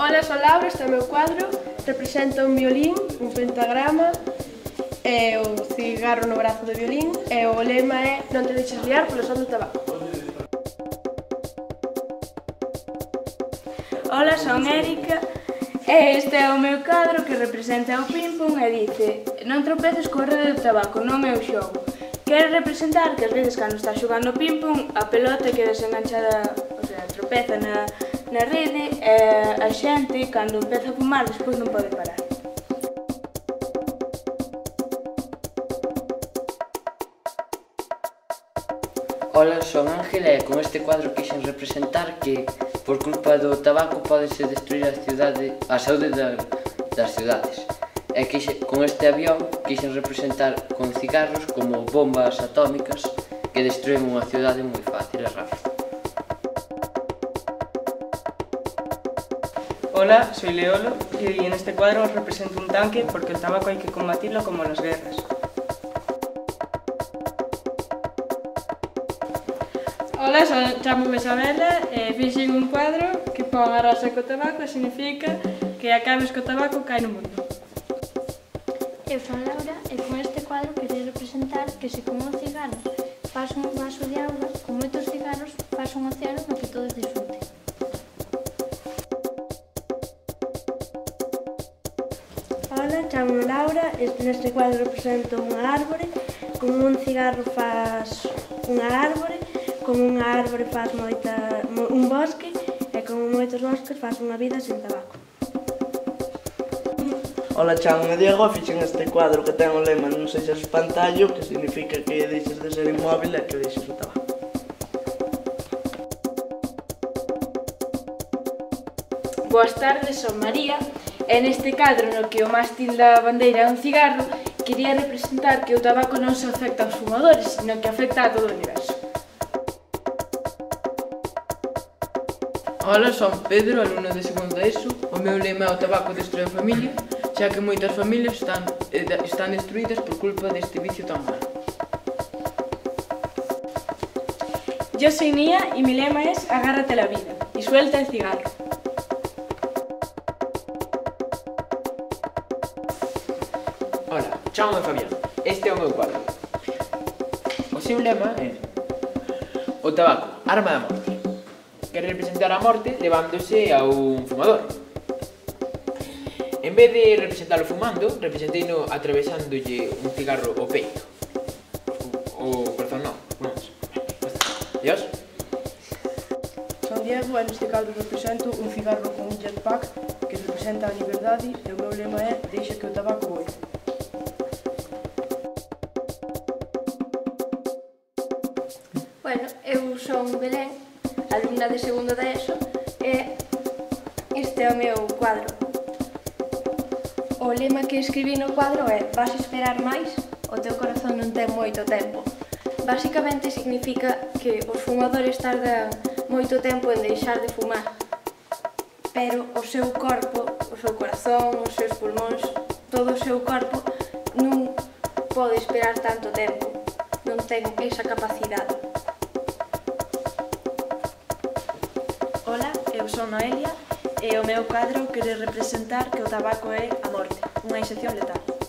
Ola, son Laura, este é o meu cuadro, representa un violín, un pentagrama, e o cigarro no brazo do violín, e o lema é non te deixes liar polo son do tabaco. Ola, son Érica, e este é o meu cadro que representa o ping-pong e dice: non tropeces co rede do tabaco, non é o xogo. Quere representar que ás veces cando está xogando ping-pong a pelota queda desenganchada, o sea, tropeza na rede e a xente, cando empeza a fumar, despois non pode parar. Ola, son Ángela e con este cuadro quixen representar que por culpa do tabaco podese destruir a saúde das cidades. E con este avión quixen representar con cigarros como bombas atómicas que destruen unha cidade moi fácil e rápido. Hola, soy Leolo y en este cuadro os represento un tanque porque el tabaco hay que combatirlo como en las guerras. Ola, chamo-me Isabela e fixen un cuadro que pon arrasa co tabaco e significa que acabes co tabaco cae no mundo. Eu son Laura e con este cuadro quería representar que se con un cigarro faz un vaso de auga, con moitos cigarros faz un océano no que todos disfruten. Ola, chamo-me Laura, neste cuadro represento unha árbore, con un cigarro faz unha árbore, con unha árbore faz un bosque e con moitos bosques faz unha vida sen tabaco. Ola, chamo-me Diego, fixen este cuadro que ten o lema non sexas espantallo, que significa que deixes de ser inmóvil e que deixes o tabaco. Boas tardes, son María, e neste cadro no que o mástil da bandeira é un cigarro, quería representar que o tabaco non só afecta aos fumadores, sino que afecta a todo o universo. Ola, son Pedro, alumno de segundo ESO. O meu lema é o tabaco destrue a familia, xa que moitas familias están destruídas por culpa deste vicio tan malo. Yo soy Nia y mi lema es agárrate la vida y suelta el cigarro. Ola, chamo-me Fabián. Este é o meu cuadro. O seu lema é o tabaco, arma da morte. Quer representar a morte levándose a un fumador. En vez de representarlo fumando, representeino atravesándolle un cigarro ao peito. O corazón non, pulmóns. Adiós. Son Diego e neste cadro represento un cigarro con un jetpack que representa a liberdade e o meu lema é deixa que o tabaco voe. Bueno, eu son Belén, alumna de segundo da ESO, e este é o meu cuadro. O lema que escribí no cuadro é vas esperar máis, o teu corazón non ten moito tempo. Basicamente significa que os fumadores tardan moito tempo en deixar de fumar, pero o seu corpo, o seu corazón, os seus pulmóns, todo o seu corpo non pode esperar tanto tempo, non ten esa capacidade. eu son Noelia e o meu cadro quere representar que o tabaco é a morte, unha inxección letal.